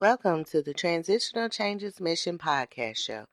Welcome to the Transitional Changes Mission Podcast Show.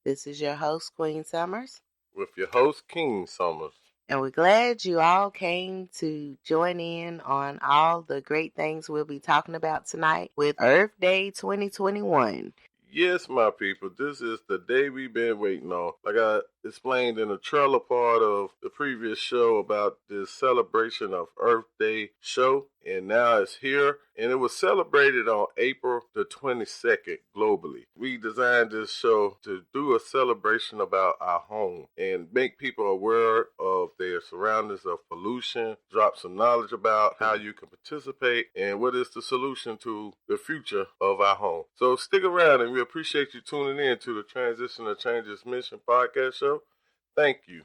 This is your host, Queen Summers. With your host, King Summers. And we're glad you all came to join in on all the great things we'll be talking about tonight with Earth Day 2021. Yes, my people, this is the day we've been waiting on. Like I explained in the trailer part of the previous show about this celebration of Earth Day show, and now it's here, and it was celebrated on April the 22nd globally. We designed this show to do a celebration about our home and make people aware of their surroundings of pollution, drop some knowledge about how you can participate, and what is the solution to the future of our home. So stick around, and we appreciate you tuning in to the Transitional Changes Mission Podcast Show. Thank you.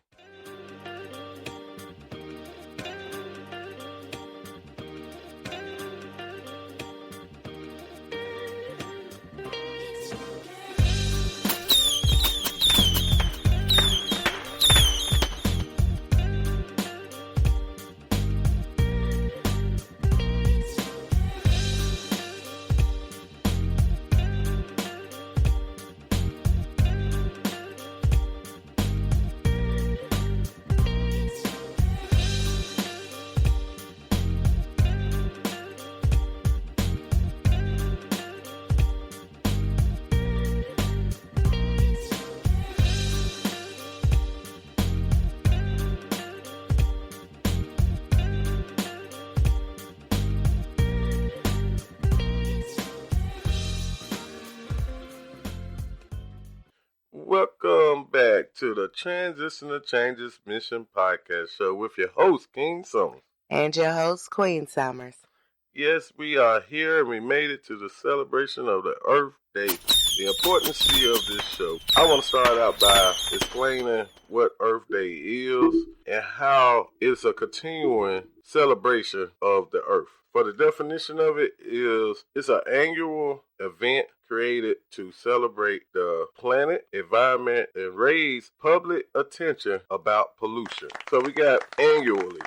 Welcome back to the Transitional Changes Mission Podcast Show with your host, King Summers. And your host, Queen Summers. Yes, we are here and we made it to the celebration of the Earth Day, the importance of this show. I want to start out by explaining what Earth Day is and how it's a continuing celebration of the Earth. For the definition of it is, it's an annual event created to celebrate the planet, environment, and raise public attention about pollution. So we got annually.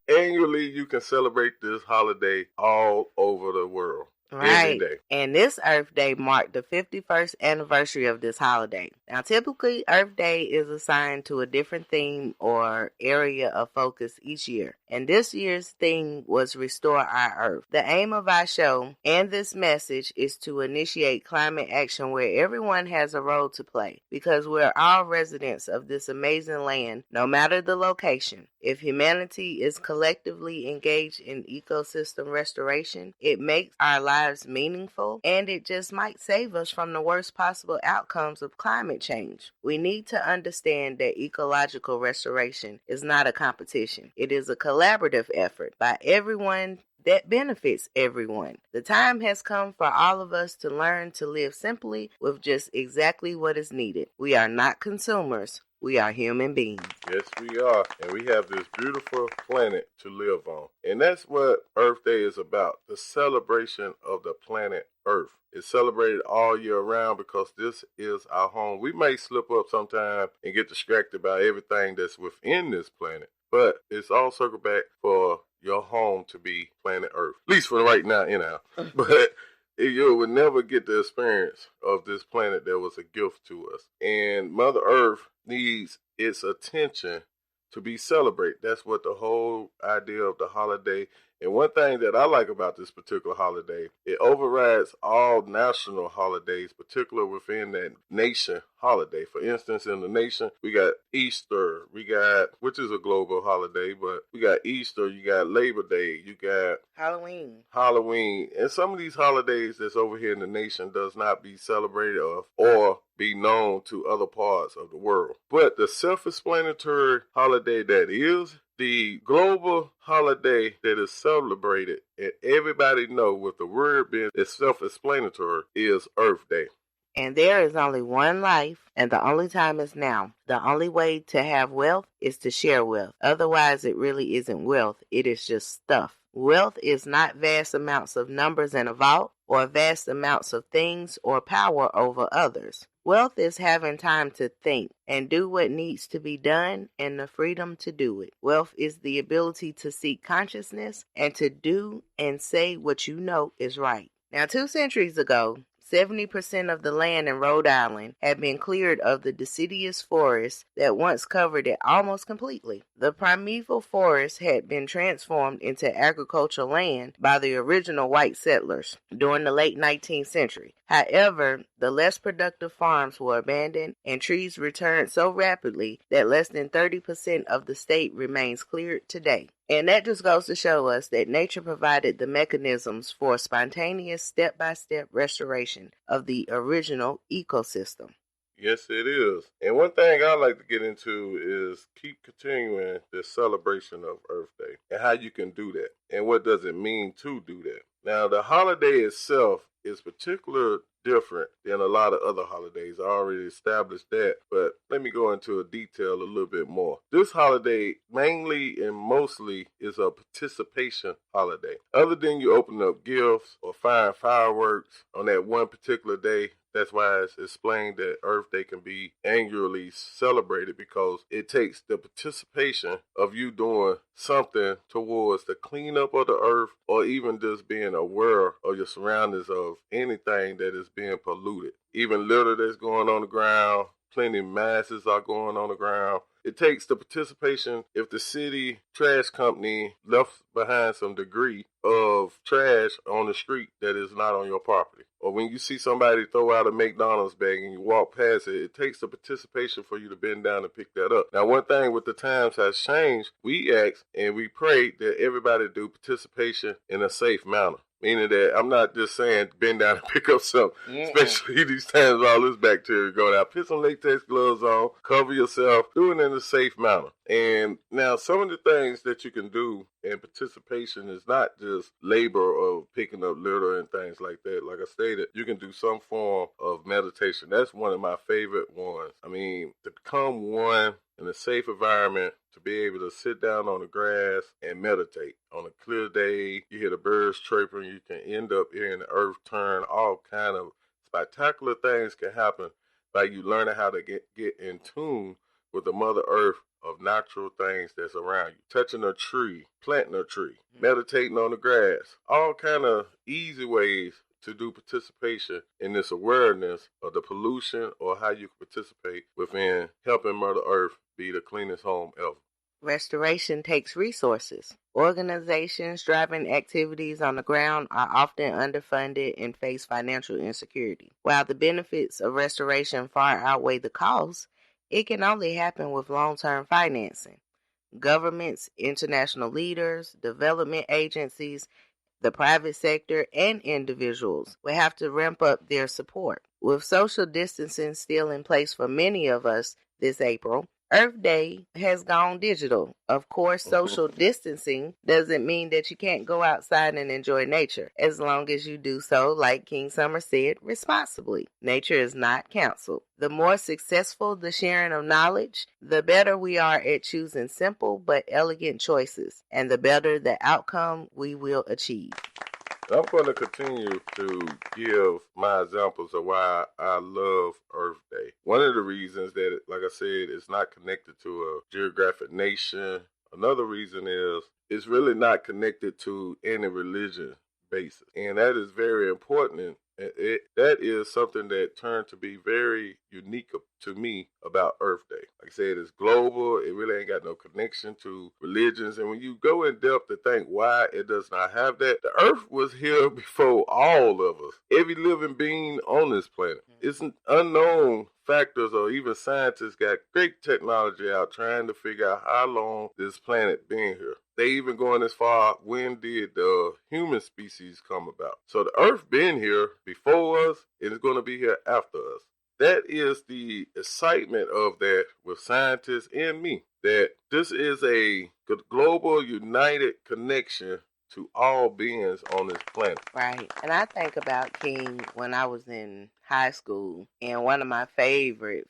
Annually, you can celebrate this holiday all over the world. Right. Every day. And this Earth Day marked the 51st anniversary of this holiday. Now, typically, Earth Day is assigned to a different theme or area of focus each year. And this year's theme was Restore Our Earth. The aim of our show and this message is to initiate climate action where everyone has a role to play, because we're all residents of this amazing land, no matter the location. If humanity is collectively engaged in ecosystem restoration, it makes our lives meaningful, and it just might save us from the worst possible outcomes of climate change. We need to understand that ecological restoration is not a competition. It is a collaborative effort by everyone that benefits everyone. The time has come for all of us to learn to live simply with just exactly what is needed. We are not consumers. We are human beings. Yes, we are. And we have this beautiful planet to live on. And that's what Earth Day is about, the celebration of the planet Earth. It's celebrated all year round because this is our home. We may slip up sometime and get distracted by everything that's within this planet, but it's all circled back for your home to be planet Earth. At least for right now, But you would never get the experience of this planet that was a gift to us. And Mother Earth needs its attention to be celebrated. That's what the whole idea of the holiday. And one thing that I like about this particular holiday, it overrides all national holidays, particularly within that nation holiday. For instance, in the nation, we got Easter, which is a global holiday, but we got Easter, you got Labor Day, you got Halloween. And some of these holidays that's over here in the nation does not be celebrated or be known to other parts of the world. But the self-explanatory holiday that is the global holiday that is celebrated, and everybody know with the word being self-explanatory, is Earth Day. And there is only one life, and the only time is now. The only way to have wealth is to share wealth. Otherwise, it really isn't wealth. It is just stuff. Wealth is not vast amounts of numbers in a vault or vast amounts of things or power over others. Wealth is having time to think and do what needs to be done and the freedom to do it. Wealth is the ability to seek consciousness and to do and say what you know is right. Now, 2 centuries ago, 70% of the land in Rhode Island had been cleared of the deciduous forest that once covered it almost completely. The primeval forest had been transformed into agricultural land by the original white settlers during the late 19th century. However, the less productive farms were abandoned and trees returned so rapidly that less than 30% of the state remains cleared today. And that just goes to show us that nature provided the mechanisms for spontaneous step-by-step restoration of the original ecosystem. Yes, it is. And one thing I like to get into is keep continuing this celebration of Earth Day and how you can do that and what does it mean to do that. Now, the holiday itself is particularly different than a lot of other holidays. I already established that, but let me go into a detail a little bit more. This holiday mainly and mostly is a participation holiday. Other than you open up gifts or firing fireworks on that one particular day, that's why it's explained that Earth Day can be annually celebrated, because it takes the participation of you doing something towards the cleanup of the earth, or even just being aware of your surroundings of anything that is being polluted. Even litter that's going on the ground, plenty masses are going on the ground. It takes the participation. If the city trash company left behind some debris of trash on the street that is not on your property, or when you see somebody throw out a McDonald's bag and you walk past it, it takes the participation for you to bend down and pick that up. Now, one thing with the times has changed, we ask and we pray that everybody do participation in a safe manner. Meaning that I'm not just saying bend down and pick up something, especially these times with all this bacteria going out. Put some latex gloves on, cover yourself, do it in a safe manner. And now some of the things that you can do in participation is not just labor of picking up litter and things like that. Like I stated, you can do some form of meditation. That's one of my favorite ones. I mean, to become one in a safe environment, to be able to sit down on the grass and meditate. On a clear day, you hear the birds chirping, you can end up hearing the earth turn. All kind of spectacular things can happen by you learning how to get in tune with the Mother Earth of natural things that's around you. Touching a tree, planting a tree, meditating on the grass. All kind of easy ways to do participation in this awareness of the pollution, or how you can participate within helping Mother Earth be the cleanest home ever. Restoration takes resources. Organizations driving activities on the ground are often underfunded and face financial insecurity. While the benefits of restoration far outweigh the costs, it can only happen with long-term financing. Governments, international leaders, development agencies, the private sector, and individuals will have to ramp up their support. With social distancing still in place for many of us this April, Earth Day has gone digital. Of course, social distancing doesn't mean that you can't go outside and enjoy nature, as long as you do so, like King Summer said, responsibly. Nature is not canceled. The more successful the sharing of knowledge, the better we are at choosing simple but elegant choices, and the better the outcome we will achieve. I'm going to continue to give my examples of why I love Earth Day. One of the reasons that, like I said, it's not connected to a geographic nation. Another reason is it's really not connected to any religion basis. And that is very important. That is something that turned to be very unique to me about Earth Day. Like I said, it's global. It really ain't got no connection to religions. And when you go in depth to think why it does not have that, the Earth was here before all of us. Every living being on this planet. It's unknown factors, or even scientists got great technology out trying to figure out how long this planet been here. They even going as far, when did the human species come about? So the Earth been here before us, and it's going to be here after us. That is the excitement of that with scientists and me, that this is a global united connection to all beings on this planet. Right. And I think about King when I was in high school, and one of my favorite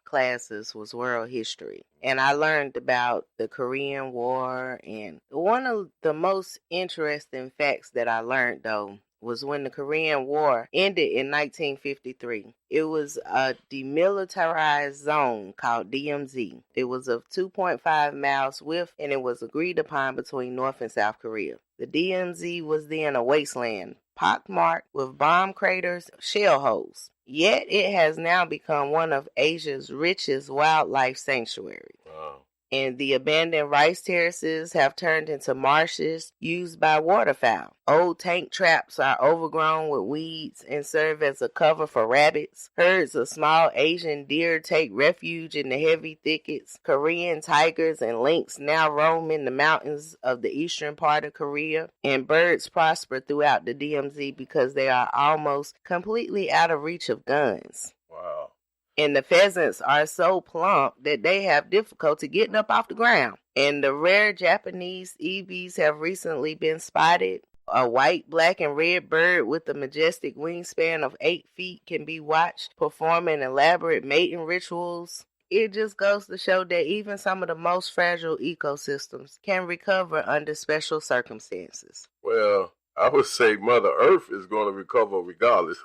classes was world history. And I learned about the Korean War, and one of the most interesting facts that I learned, though, was when the Korean War ended in 1953. It was a demilitarized zone called DMZ. It was of 2.5 miles width, and it was agreed upon between North and South Korea. The DMZ was then a wasteland pockmarked with bomb craters, shell holes. Yet it has now become one of Asia's richest wildlife sanctuaries. Wow. And the abandoned rice terraces have turned into marshes used by waterfowl. Old tank traps are overgrown with weeds and serve as a cover for rabbits. Herds of small Asian deer take refuge in the heavy thickets. Korean tigers and lynx now roam in the mountains of the eastern part of Korea. And birds prosper throughout the DMZ because they are almost completely out of reach of guns. Wow. And the pheasants are so plump that they have difficulty getting up off the ground. And the rare Japanese ebees have recently been spotted. A white, black, and red bird with a majestic wingspan of 8 feet can be watched performing elaborate mating rituals. It just goes to show that even some of the most fragile ecosystems can recover under special circumstances. Well, I would say Mother Earth is going to recover regardless.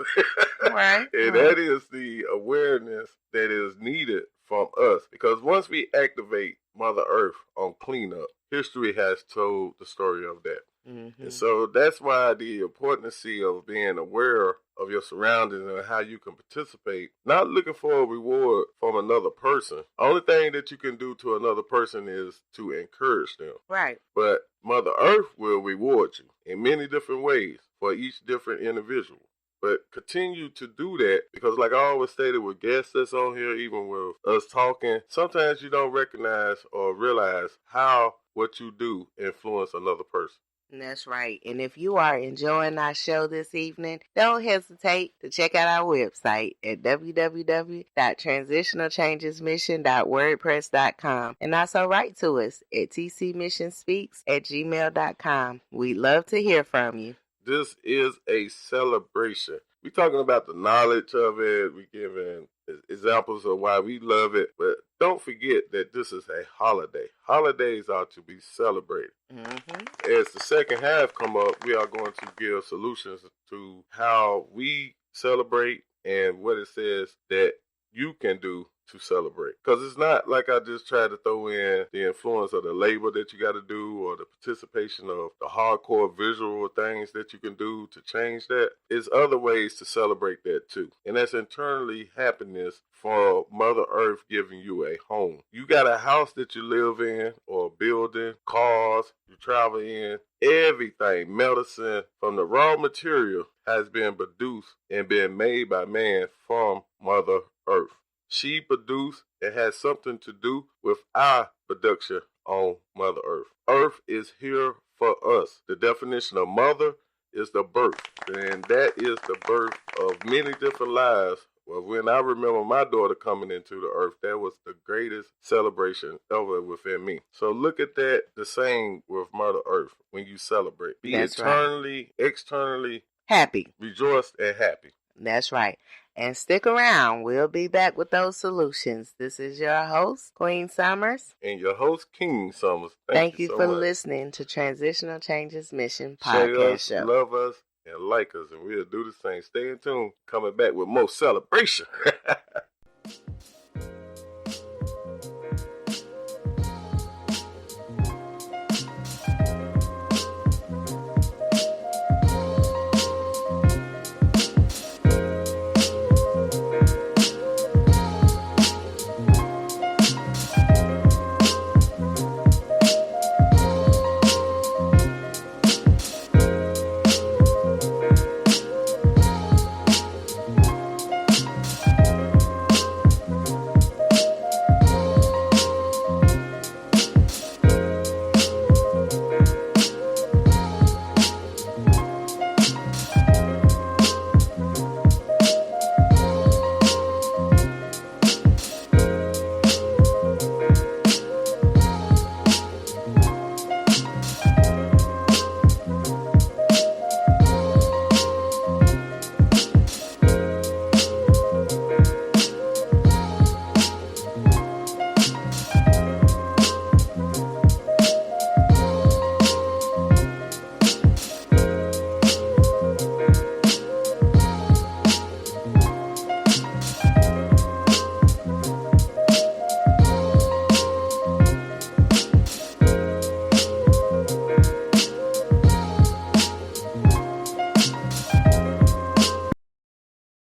Right. And that is the awareness that is needed from us. Because once we activate Mother Earth on cleanup, history has told the story of that. Mm-hmm. And so that's why the importance of being aware of your surroundings and how you can participate, not looking for a reward from another person. Only thing that you can do to another person is to encourage them. Right. But Mother Earth will reward you in many different ways for each different individual. But continue to do that because like I always stated with guests that's on here, even with us talking, sometimes you don't recognize or realize how what you do influence another person. That's right. And if you are enjoying our show this evening, don't hesitate to check out our website at www.transitionalchangesmission.wordpress.com and also write to us at tcmissionspeaks@gmail.com. We'd love to hear from you. This is a celebration. We're talking about the knowledge of it. We're giving examples of why we love it. But don't forget that this is a holiday. Holidays are to be celebrated. Mm-hmm. As the second half come up, we are going to give solutions to how we celebrate and what it says that you can do to celebrate. Because it's not like I just tried to throw in the influence of the labor that you got to do or the participation of the hardcore visual things that you can do to change that. There's other ways to celebrate that too. And that's internally happiness for Mother Earth giving you a home. You got a house that you live in or a building, cars you travel in, everything, medicine from the raw material has been produced and been made by man from Mother Earth. She produced and has something to do with our production on Mother Earth. Earth is here for us. The definition of mother is the birth. And that is the birth of many different lives. Well, when I remember my daughter coming into the earth, that was the greatest celebration ever within me. So look at that the same with Mother Earth when you celebrate. Be That's eternally, externally happy, rejoiced, and happy. That's right. And stick around. We'll be back with those solutions. This is your host, Queen Summers. And your host, King Summers. Thank you so for much. listening to Transitional Changes Mission Share podcast us, show. love us, and like us. And we'll do the same. Stay in tune. Coming back with more celebration.